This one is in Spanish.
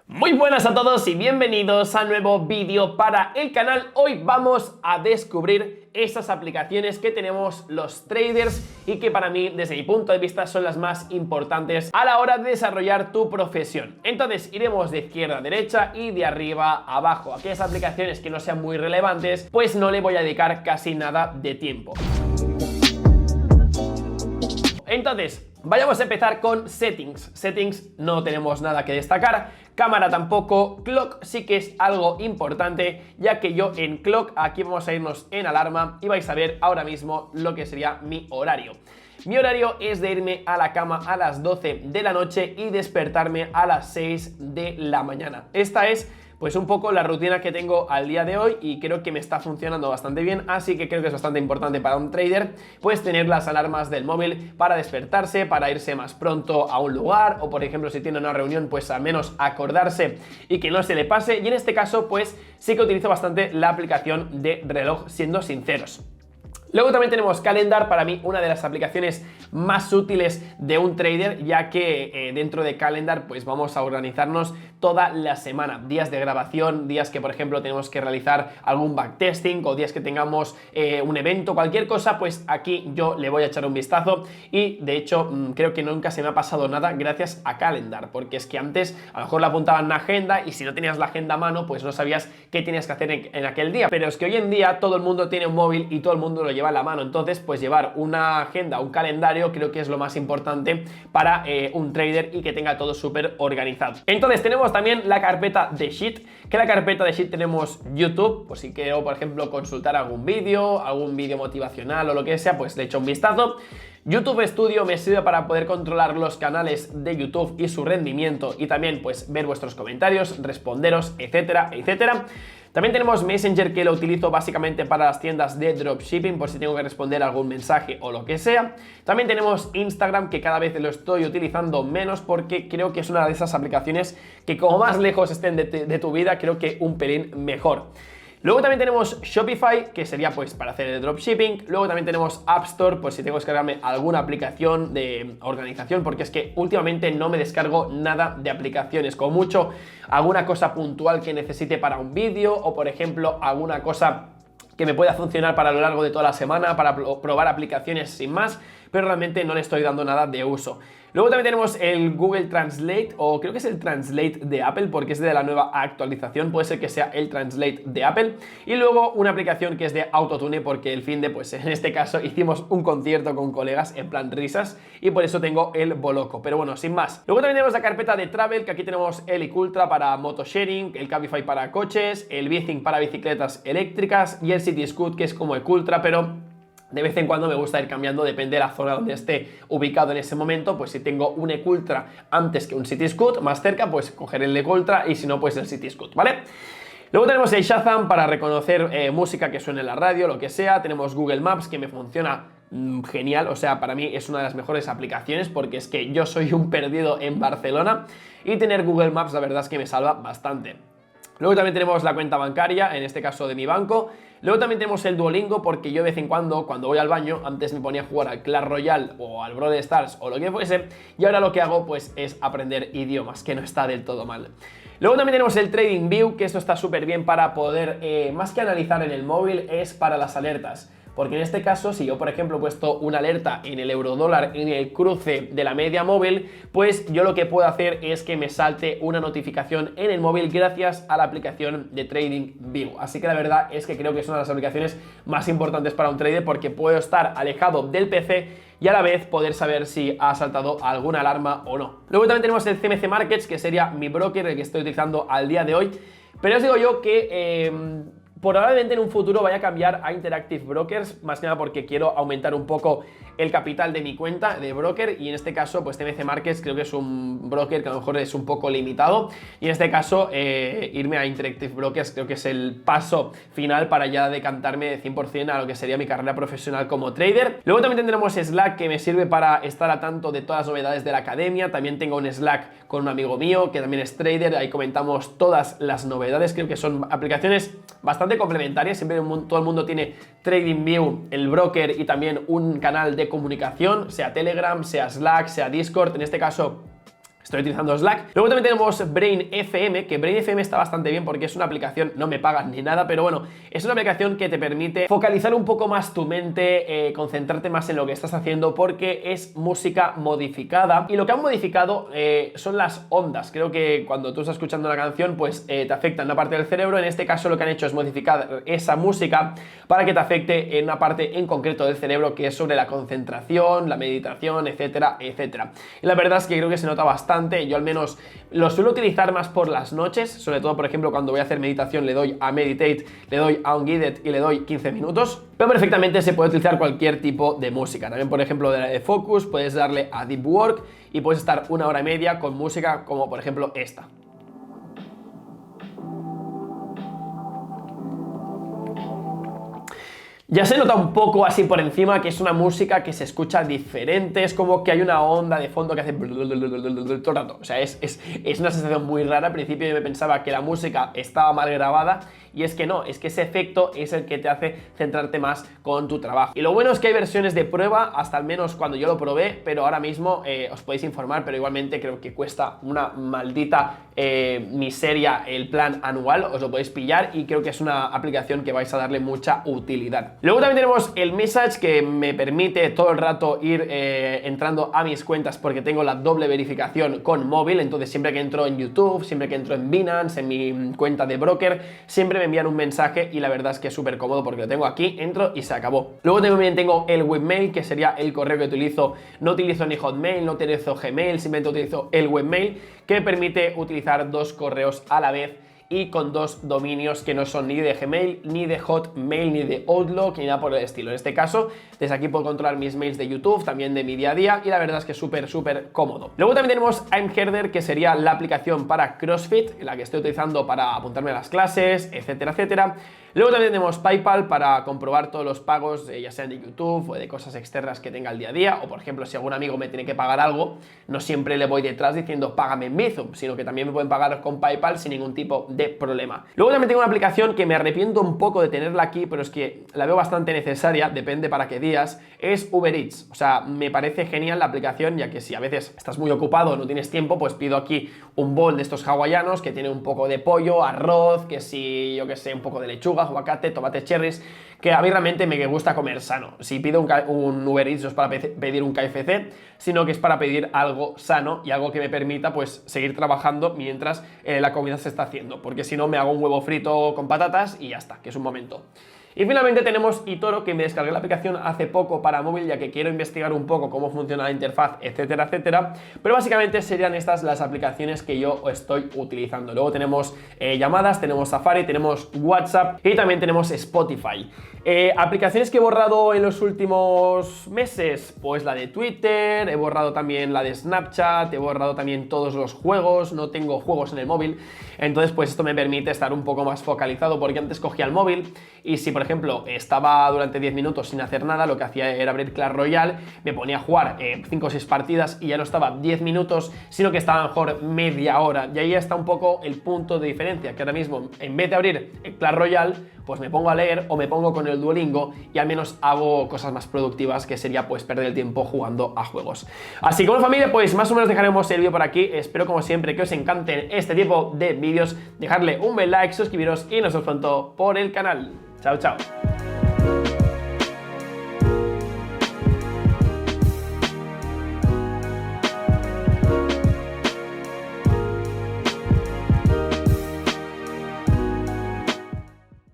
Muy buenas a todos y bienvenidos a nuevo vídeo para el canal. Hoy vamos a descubrir esas aplicaciones que tenemos los traders y que para mí, desde mi punto de vista, son las más importantes a la hora de desarrollar tu profesión. Entonces iremos de izquierda a derecha y de arriba a abajo. Aquellas aplicaciones que no sean muy relevantes, pues no le voy a dedicar casi nada de tiempo. Entonces, vayamos a empezar con settings. Settings no tenemos nada que destacar, cámara tampoco, clock sí que es algo importante, ya que yo en clock, aquí vamos a irnos en alarma y vais a ver ahora mismo lo que sería mi horario. Mi horario es de irme a la cama a las 12 de la noche y despertarme a las 6 de la mañana. Esta es pues un poco la rutina que tengo al día de hoy y creo que me está funcionando bastante bien, así que creo que es bastante importante para un trader pues tener las alarmas del móvil para despertarse, para irse más pronto a un lugar o por ejemplo si tiene una reunión pues al menos acordarse y que no se le pase, y en este caso pues sí que utilizo bastante la aplicación de reloj, siendo sinceros. Luego también tenemos Calendar, para mí una de las aplicaciones más útiles de un trader, ya que dentro de Calendar pues vamos a organizarnos toda la semana, días de grabación, días que por ejemplo tenemos que realizar algún backtesting o días que tengamos un evento, cualquier cosa, pues aquí yo le voy a echar un vistazo y de hecho creo que nunca se me ha pasado nada gracias a Calendar, porque es que antes a lo mejor la apuntaban en la agenda y si no tenías la agenda a mano pues no sabías qué tenías que hacer en aquel día, pero es que hoy en día todo el mundo tiene un móvil y todo el mundo lo lleva a la mano, entonces pues llevar una agenda, un calendario creo que es lo más importante para un trader y que tenga todo súper organizado. Entonces tenemos también la carpeta de Sheet, que en la carpeta de Sheet tenemos YouTube, pues si quiero por ejemplo consultar algún vídeo motivacional o lo que sea, pues le echo un vistazo. YouTube Studio me sirve para poder controlar los canales de YouTube y su rendimiento y también pues ver vuestros comentarios, responderos, etcétera, etcétera. También tenemos Messenger, que lo utilizo básicamente para las tiendas de dropshipping por si tengo que responder algún mensaje o lo que sea. También tenemos Instagram, que cada vez lo estoy utilizando menos porque creo que es una de esas aplicaciones que como más lejos estén de tu vida, creo que un pelín mejor. Luego también tenemos Shopify, que sería pues para hacer el dropshipping. Luego también tenemos App Store, pues si tengo que descargarme alguna aplicación de organización, porque es que últimamente no me descargo nada de aplicaciones, como mucho alguna cosa puntual que necesite para un vídeo o por ejemplo alguna cosa que me pueda funcionar para lo largo de toda la semana, para probar aplicaciones sin más, pero realmente no le estoy dando nada de uso. Luego también tenemos el Google Translate, o creo que es el Translate de Apple, porque es de la nueva actualización, puede ser que sea el Translate de Apple. Y luego una aplicación que es de Autotune, porque el fin de, pues en este caso hicimos un concierto con colegas en plan risas, y por eso tengo el Boloco, pero bueno, sin más. Luego también tenemos la carpeta de Travel, que aquí tenemos el iCultra para motosharing, el Cabify para coches, el Bizing para bicicletas eléctricas y el Cityscoot, que es como iCultra, pero de vez en cuando me gusta ir cambiando, depende de la zona donde esté ubicado en ese momento. Pues si tengo un iCultra antes que un Cityscoot más cerca, pues cogeré el iCultra y si no, pues el Cityscoot, ¿vale? Luego tenemos el Shazam para reconocer música que suene en la radio, lo que sea. Tenemos Google Maps, que me funciona genial, o sea, para mí es una de las mejores aplicaciones porque es que yo soy un perdido en Barcelona y tener Google Maps la verdad es que me salva bastante. Luego también tenemos la cuenta bancaria, en este caso de mi banco. Luego también tenemos el Duolingo, porque yo de vez en cuando voy al baño, antes me ponía a jugar al Clash Royale o al Brawl Stars o lo que fuese, y ahora lo que hago pues es aprender idiomas, que no está del todo mal. Luego también tenemos el TradingView, que esto está súper bien para poder, más que analizar en el móvil, es para las alertas. Porque en este caso, si yo por ejemplo he puesto una alerta en el eurodólar en el cruce de la media móvil, pues yo lo que puedo hacer es que me salte una notificación en el móvil gracias a la aplicación de TradingView. Así que la verdad es que creo que es una de las aplicaciones más importantes para un trader, porque puedo estar alejado del PC y a la vez poder saber si ha saltado alguna alarma o no. Luego también tenemos el CMC Markets, que sería mi broker, el que estoy utilizando al día de hoy. Pero os digo yo que probablemente en un futuro vaya a cambiar a Interactive Brokers, más que nada porque quiero aumentar un poco el capital de mi cuenta de broker, y en este caso pues TMC Markets creo que es un broker que a lo mejor es un poco limitado, y en este caso irme a Interactive Brokers creo que es el paso final para ya decantarme de 100% a lo que sería mi carrera profesional como trader. Luego también tendremos Slack, que me sirve para estar al tanto de todas las novedades de la academia. También tengo un Slack con un amigo mío que también es trader, ahí comentamos todas las novedades. Creo que son aplicaciones bastante complementarias, siempre todo el mundo tiene TradingView, el broker, y también un canal de comunicación, sea Telegram, sea Slack, sea Discord. En este caso estoy utilizando Slack. Luego también tenemos Brain FM, que Brain FM está bastante bien porque es una aplicación, no me pagan ni nada, pero bueno, es una aplicación que te permite focalizar un poco más tu mente, concentrarte más en lo que estás haciendo, porque es música modificada, y lo que han modificado son las ondas. Creo que cuando tú estás escuchando una canción, pues te afecta en una parte del cerebro. En este caso lo que han hecho es modificar esa música para que te afecte en una parte en concreto del cerebro, que es sobre la concentración, la meditación, etcétera, etcétera. Y la verdad es que creo que se nota bastante. Yo al menos lo suelo utilizar más por las noches, sobre todo, por ejemplo, cuando voy a hacer meditación, le doy a Meditate, le doy a Unguided y le doy 15 minutos, pero perfectamente se puede utilizar cualquier tipo de música. También, por ejemplo, de Focus, puedes darle a Deep Work y puedes estar 1 hora y media con música como, por ejemplo, esta. Ya se nota un poco así por encima que es una música que se escucha diferente, es como que hay una onda de fondo que hace todo el rato. O sea, es una sensación muy rara. Al principio yo me pensaba que la música estaba mal grabada, y es que no, es que ese efecto es el que te hace centrarte más con tu trabajo. Y lo bueno es que hay versiones de prueba, hasta al menos cuando yo lo probé, pero ahora mismo os podéis informar, pero igualmente creo que cuesta una maldita miseria el plan anual. Os lo podéis pillar y creo que es una aplicación que vais a darle mucha utilidad. Luego también tenemos el Message, que me permite todo el rato ir entrando a mis cuentas, porque tengo la doble verificación con móvil. Entonces siempre que entro en YouTube, siempre que entro en Binance, en mi cuenta de broker, siempre me envían un mensaje, y la verdad es que es súper cómodo porque lo tengo aquí, entro y se acabó. Luego también tengo el webmail, que sería el correo que utilizo. No utilizo ni Hotmail, no utilizo Gmail, simplemente utilizo el webmail, que me permite utilizar 2 correos a la vez y con 2 dominios que no son ni de Gmail, ni de Hotmail, ni de Outlook, ni nada por el estilo. En este caso, desde aquí puedo controlar mis mails de YouTube, también de mi día a día, y la verdad es que es súper cómodo. Luego también tenemos I'mHerder, que sería la aplicación para CrossFit, la que estoy utilizando para apuntarme a las clases, etcétera, etcétera. Luego también tenemos PayPal para comprobar todos los pagos, ya sean de YouTube o de cosas externas que tenga el día a día, o por ejemplo, si algún amigo me tiene que pagar algo, no siempre le voy detrás diciendo págame en Bizum, sino que también me pueden pagar con PayPal sin ningún tipo de problema. Luego también tengo una aplicación que me arrepiento un poco de tenerla aquí, pero es que la veo bastante necesaria, depende para qué días, es Uber Eats. O sea, me parece genial la aplicación, ya que si a veces estás muy ocupado, no tienes tiempo, pues pido aquí un bol de estos hawaianos que tiene un poco de pollo, arroz, que si, yo que sé, un poco de lechuga, aguacate, tomates cherries, que a mí realmente me gusta comer sano. Si pido un Uber Eats no es para pedir un KFC, sino que es para pedir algo sano y algo que me permita pues seguir trabajando mientras la comida se está haciendo, porque si no me hago un huevo frito con patatas y ya está, que es un momento. Y finalmente tenemos eToro, que me descargué la aplicación hace poco para móvil, ya que quiero investigar un poco cómo funciona la interfaz, etcétera, etcétera. Pero básicamente serían estas las aplicaciones que yo estoy utilizando. Luego tenemos llamadas, tenemos Safari, tenemos WhatsApp y también tenemos Spotify. Aplicaciones que he borrado en los últimos meses, pues la de Twitter, he borrado también la de Snapchat, he borrado también todos los juegos, no tengo juegos en el móvil. Entonces pues esto me permite estar un poco más focalizado, porque antes cogía el móvil y si por ejemplo estaba durante 10 minutos sin hacer nada, lo que hacía era abrir Clash Royale, me ponía a jugar 5 o 6 partidas y ya no estaba 10 minutos, sino que estaba a lo mejor media hora. Y ahí está un poco el punto de diferencia, que ahora mismo en vez de abrir el Clash Royale, pues me pongo a leer o me pongo con el Duolingo y al menos hago cosas más productivas, que sería pues perder el tiempo jugando a juegos. Así que bueno, familia, pues más o menos dejaremos el vídeo por aquí. Espero como siempre que os encanten este tipo de vídeos, dejarle un buen like, suscribiros y nos vemos pronto por el canal. Chao, chao.